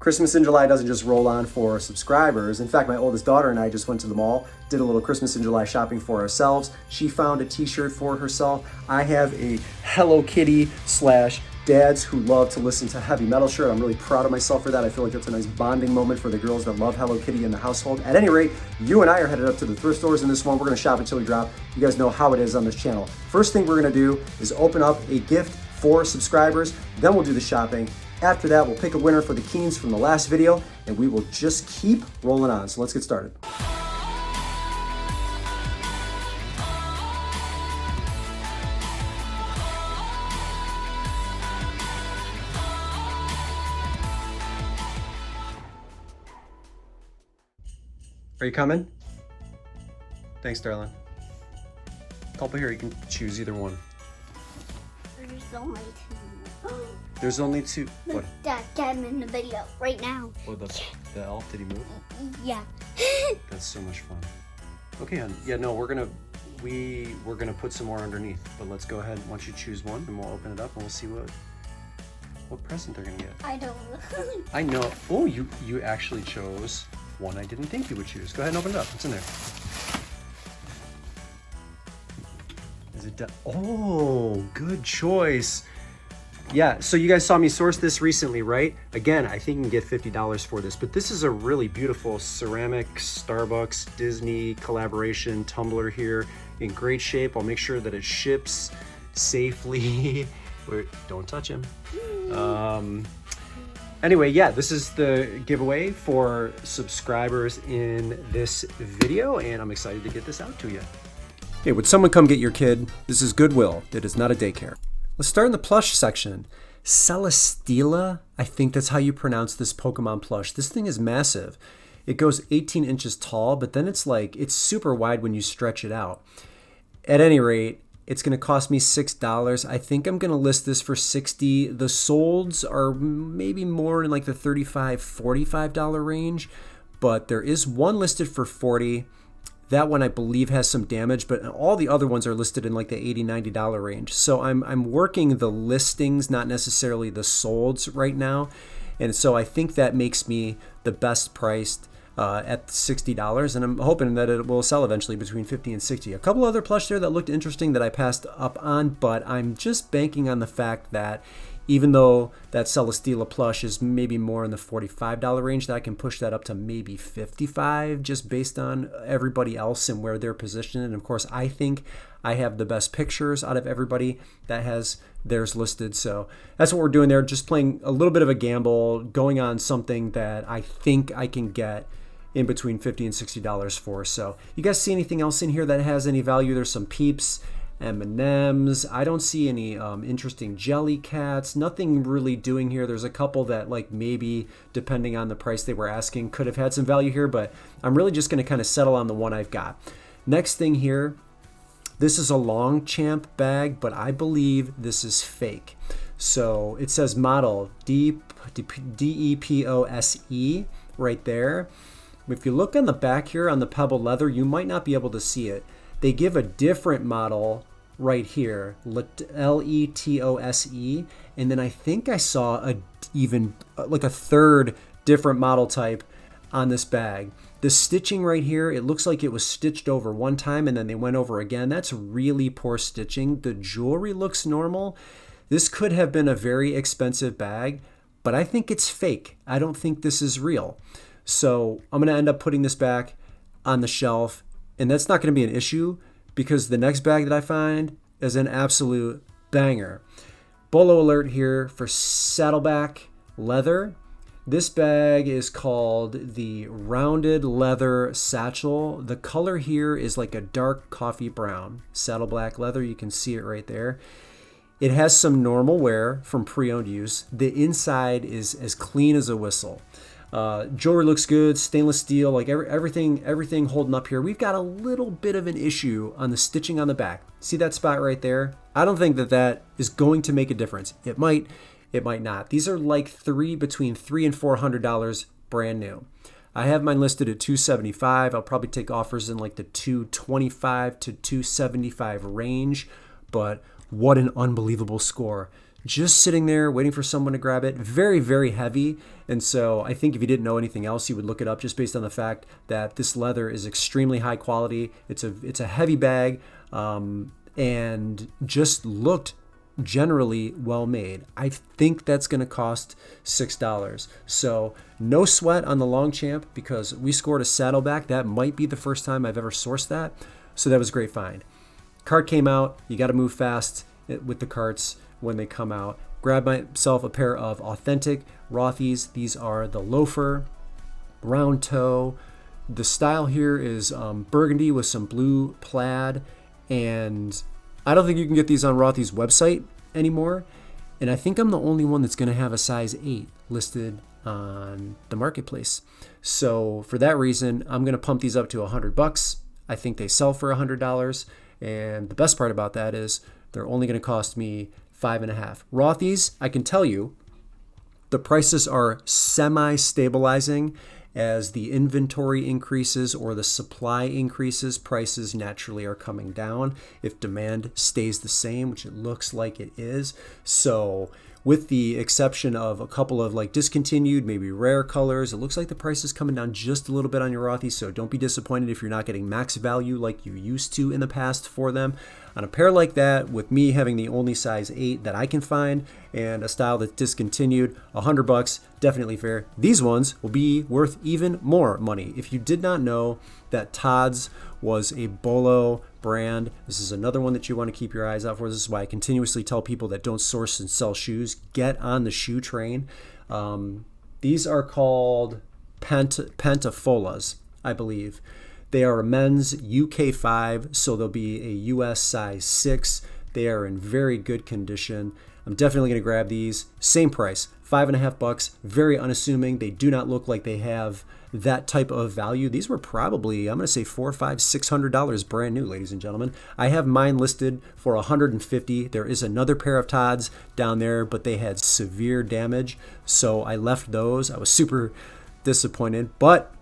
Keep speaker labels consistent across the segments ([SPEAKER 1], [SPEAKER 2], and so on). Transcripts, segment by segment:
[SPEAKER 1] Christmas in July doesn't just roll on for subscribers. In fact, my oldest daughter and I just went to the mall, did a little Christmas in July shopping for ourselves. She found a t-shirt for herself. I have a Hello Kitty / dads who love to listen to heavy metal shirt. I'm really proud of myself for that. I feel like that's a nice bonding moment for the girls that love Hello Kitty in the household. At any rate, you and I are headed up to the thrift stores in this one. We're gonna shop until we drop. You guys know how it is on this channel. First thing we're gonna do is open up a gift for subscribers, then we'll do the shopping. After that, we'll pick a winner for the Keens from the last video, and we will just keep rolling on. So let's get started. Are you coming? Thanks, darling. Culpa here, you can choose either one.
[SPEAKER 2] There's only two.
[SPEAKER 1] There's only two. What?
[SPEAKER 2] Dad, get him in the video right now.
[SPEAKER 1] Oh, the elf, did he move?
[SPEAKER 2] Yeah.
[SPEAKER 1] That's so much fun. Okay, hon. Yeah, no, we're gonna put some more underneath, but let's go ahead. Once you choose one, and we'll open it up and we'll see what present they're gonna get.
[SPEAKER 2] I don't know.
[SPEAKER 1] I know. Oh, you actually chose one I didn't think you would choose. Go ahead and open it up. What's in there? Is it? Oh, good choice. Yeah, so you guys saw me source this recently, right? Again, I think you can get $50 for this, but this is a really beautiful ceramic Starbucks Disney collaboration tumbler here in great shape. I'll make sure that it ships safely. Wait, don't touch him. Anyway, yeah, this is the giveaway for subscribers in this video, and I'm excited to get this out to you. Hey, would someone come get your kid? This is Goodwill. It is not a daycare. Let's start in the plush section. Celesteela, I think that's how you pronounce this Pokemon plush. This thing is massive. It goes 18 inches tall, but then it's super wide when you stretch it out. At any rate, it's gonna cost me $6. I think I'm gonna list this for $60. The solds are maybe more in like the $35, $45 range, but there is one listed for $40. That one I believe has some damage, but all the other ones are listed in like the $80, $90 range. So I'm working the listings, not necessarily the solds right now. And so I think that makes me the best priced at $60, and I'm hoping that it will sell eventually between $50 and $60. A couple other plush there that looked interesting that I passed up on, but I'm just banking on the fact that even though that Celesteela plush is maybe more in the $45 range, that I can push that up to maybe $55 just based on everybody else and where they're positioned. And of course, I think I have the best pictures out of everybody that has theirs listed. So that's what we're doing there, just playing a little bit of a gamble, going on something that I think I can get in between $50 and $60 for. So you guys see anything else in here that has any value? There's some Peeps, M&Ms. I don't see any interesting jelly cats. Nothing really doing here. There's a couple that like maybe depending on the price they were asking could have had some value here, but I'm really just going to kind of settle on the one I've got. Next thing here, this is a Longchamp bag, but I believe this is fake. So it says model DEPOSE right there. If you look on the back here on the pebble leather, you might not be able to see it. They give a different model right here, LETOSE, and then I think I saw even like a third different model type on this bag. The stitching right here, it looks like it was stitched over one time and then they went over again. That's really poor stitching. The jewelry looks normal. This could have been a very expensive bag, but I think it's fake. I don't think this is real. So I'm gonna end up putting this back on the shelf, and that's not gonna be an issue because the next bag that I find is an absolute banger. Bolo alert here for Saddleback leather. This bag is called the Rounded Leather Satchel. The color here is like a dark coffee brown. Saddleback leather, you can see it right there. It has some normal wear from pre-owned use. The inside is as clean as a whistle. Jewelry looks good, stainless steel, like everything holding up here. We've got a little bit of an issue on the stitching on the back. See that spot right there? I don't think that is going to make a difference. It might not. These are like between $300 and $400 brand new. I have mine listed at $275. I'll probably take offers in like the $225 to $275 range, but what an unbelievable score. just sitting there waiting for someone to grab it. Very, very heavy. And so I think if you didn't know anything else, you would look it up just based on the fact that this leather is extremely high quality. It's a heavy bag, and just looked generally well made. I think that's going to cost $6. So no sweat on the Longchamp because we scored a saddleback. That might be the first time I've ever sourced that. So that was a great find. Cart came out. You got to move fast with the carts when they come out. Grabbed myself a pair of authentic Rothy's. These are the loafer, round toe. The style here is burgundy with some blue plaid, and I don't think you can get these on Rothy's website anymore. And I think I'm the only one that's going to have a size 8 listed on the marketplace. So for that reason, I'm going to pump these up to $100. I think they sell for $100. And the best part about that is they're only going to cost me $5.50. Rothy's, I can tell you, the prices are semi-stabilizing. As the inventory increases or the supply increases, prices naturally are coming down if demand stays the same, which it looks like it is. So with the exception of a couple of like discontinued, maybe rare colors, it looks like the price is coming down just a little bit on your Rothy. So don't be disappointed if you're not getting max value like you used to in the past for them. On a pair like that, with me having the only size 8 that I can find and a style that's discontinued, $100, definitely fair. These ones will be worth even more money. If you did not know that Todd's was a Bolo brand, this is another one that you want to keep your eyes out for. This is why I continuously tell people that don't source and sell shoes, get on the shoe train. These are called Pentafolas, I believe. They are a men's UK 5, so they'll be a US size 6. They are in very good condition. I'm definitely going to grab these. Same price, $5.50. Very unassuming. They do not look like they have that type of value. These were probably, I'm going to say $400, $500, $600 brand new, ladies and gentlemen. I have mine listed for $150. There is another pair of Todd's down there, but they had severe damage, so I left those. I was super disappointed, but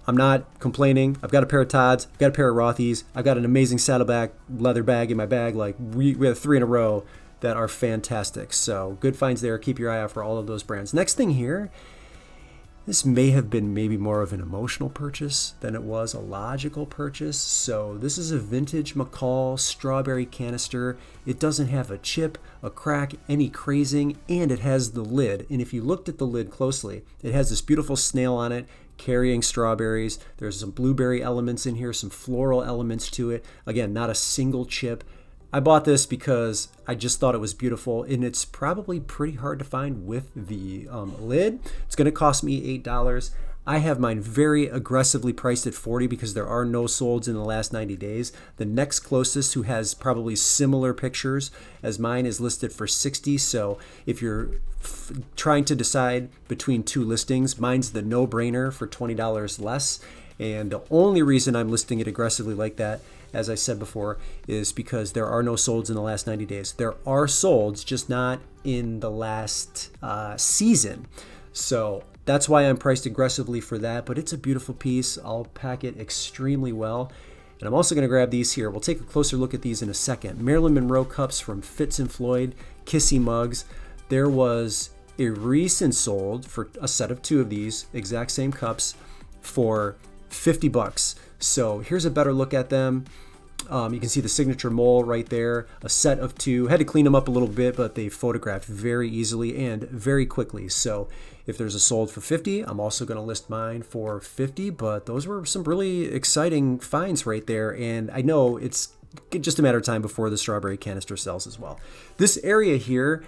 [SPEAKER 1] I'm not complaining. I've got a pair of Todd's, I've got a pair of Rothy's, I've got an amazing saddleback leather bag in my bag. Like we have 3 in a row that are fantastic. So good finds there. Keep your eye out for all of those brands. Next thing here, this may have been maybe more of an emotional purchase than it was a logical purchase. So this is a vintage McCall strawberry canister. It doesn't have a chip, a crack, any crazing, and it has the lid. And if you looked at the lid closely, it has this beautiful snail on it carrying strawberries. There's some blueberry elements in here, some floral elements to it. Again, not a single chip. I bought this because I just thought it was beautiful, and it's probably pretty hard to find with the lid. It's going to cost me $8. I have mine very aggressively priced at $40 because there are no solds in the last 90 days. The next closest, who has probably similar pictures as mine, is listed for $60. So if you're trying to decide between 2 listings, mine's the no-brainer for $20 less. And the only reason I'm listing it aggressively like that, as I said before, is because there are no solds in the last 90 days. There are solds, just not in the last season. So that's why I'm priced aggressively for that, but it's a beautiful piece. I'll pack it extremely well. And I'm also going to grab these here. We'll take a closer look at these in a second. Marilyn Monroe cups from Fitz and Floyd, Kissy mugs. There was a recent sold for a set of 2 of these, exact same cups, for $50. So here's a better look at them. You can see the signature mole right there, a set of 2. Had to clean them up a little bit, but they photographed very easily and very quickly. So if there's a sold for $50, I'm also going to list mine for $50. But those were some really exciting finds right there. And I know it's just a matter of time before the strawberry canister sells as well. This area here,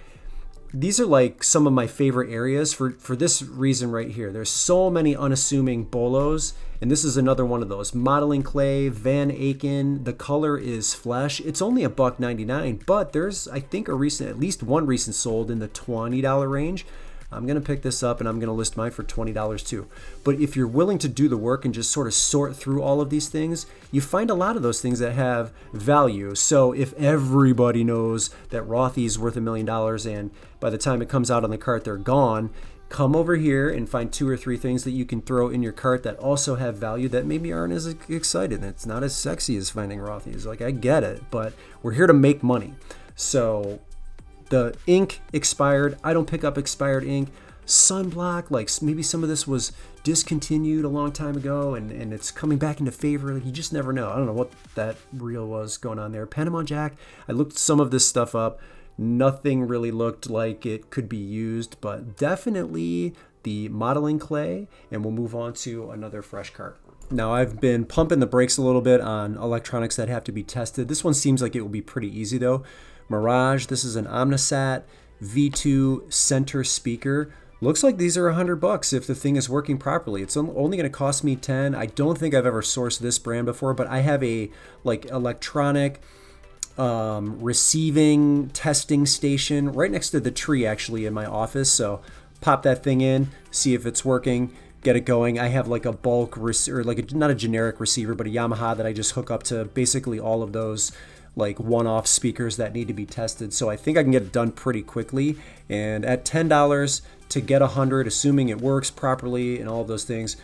[SPEAKER 1] these are like some of my favorite areas for this reason right here. There's so many unassuming bolos, and this is another one of those. Modeling clay, Van Aken. The color is flesh. It's only $1.99, but there's, I think, at least one recent sold in the $20 range. I'm going to pick this up and I'm going to list mine for $20 too. But if you're willing to do the work and just sort of sort through all of these things, you find a lot of those things that have value. So if everybody knows that Rothy's worth $1 million and by the time it comes out on the cart, they're gone, come over here and find 2 or 3 things that you can throw in your cart that also have value that maybe aren't as excited. It's not as sexy as finding Rothy's. Like, I get it, but we're here to make money. So The ink expired. I don't pick up expired ink. Sunblock, like maybe some of this was discontinued a long time ago and it's coming back into favor. Like, you just never know. I don't know what that reel was going on there. Panama Jack, I looked some of this stuff up. Nothing really looked like it could be used, but definitely the modeling clay, and we'll move on to another fresh cart. Now, I've been pumping the brakes a little bit on electronics that have to be tested. This one seems like it will be pretty easy though. Mirage, this is an Omnisat V2 center speaker. Looks like these are $100 if the thing is working properly. It's only going to cost me $10. I don't think I've ever sourced this brand before, but I have a like electronic receiving testing station right next to the tree actually in my office. So pop that thing in, see if it's working, get it going. I have like a bulk or like not a generic receiver, but a Yamaha that I just hook up to basically all of those like one-off speakers that need to be tested. So I think I can get it done pretty quickly. And at $10 to get 100, assuming it works properly and all of those things,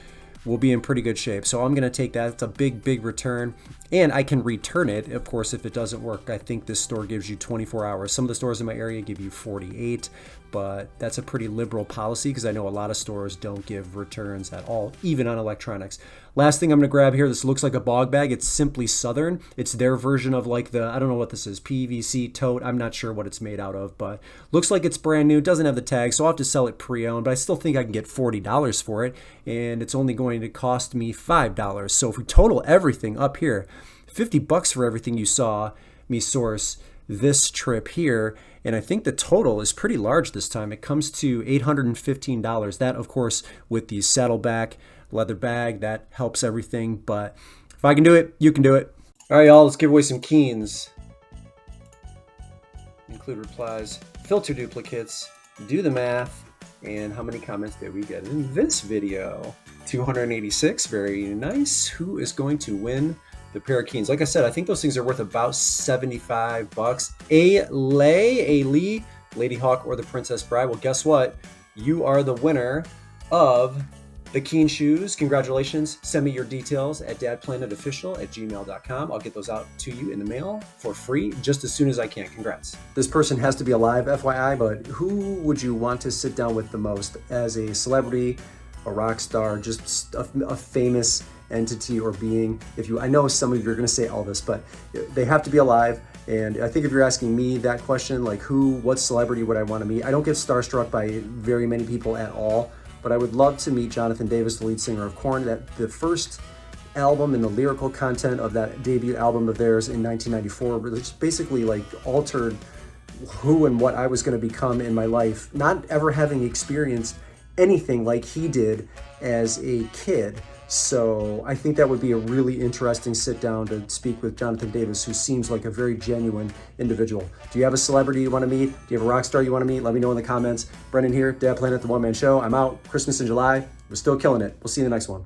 [SPEAKER 1] we'll be in pretty good shape. So I'm gonna take that. It's a big return. And I can return it, of course, if it doesn't work. I think this store gives you 24 hours. Some of the stores in my area give you 48, but that's a pretty liberal policy because I know a lot of stores don't give returns at all, even on electronics. Last thing I'm gonna grab here, this looks like a bog bag. It's Simply Southern. It's their version of like the, I don't know what this is, PVC tote. I'm not sure what it's made out of, but looks like it's brand new. It doesn't have the tag, so I'll have to sell it pre-owned, but I still think I can get $40 for it, and it's only going to cost me $5. So if we total everything up here, $50 for everything you saw me source this trip here. And I think the total is pretty large this time. It comes to $815. That, of course, with the saddleback leather bag, that helps everything. But if I can do it, you can do it. All right, y'all, let's give away some Keens. Include replies, filter duplicates, do the math, and how many comments did we get in this video? 286, very nice. Who is going to win the pair of Keens? Like I said, I think those things are worth about $75. A Lee, Lady Hawk, or the Princess Bride. Well, guess what? You are the winner of the Keen shoes. Congratulations. Send me your details at dadplanetofficial@gmail.com. I'll get those out to you in the mail for free just as soon as I can. Congrats. This person has to be alive, FYI, but who would you want to sit down with the most as a celebrity, a rock star, just a famous entity or being? I know some of you are going to say Elvis, but they have to be alive. And I think if you're asking me that question, like what celebrity would I want to meet? I don't get starstruck by very many people at all, but I would love to meet Jonathan Davis, the lead singer of Korn. That the first album and the lyrical content of that debut album of theirs in 1994, which basically like altered who and what I was going to become in my life, not ever having experienced anything like he did as a kid. So I think that would be a really interesting sit down to speak with Jonathan Davis, who seems like a very genuine individual. Do you have a celebrity you want to meet? Do you have a rock star you want to meet? Let me know in the comments. Brendan here, Dad Planet, the One Man Show. I'm out. Christmas in July. We're still killing it. We'll see you in the next one.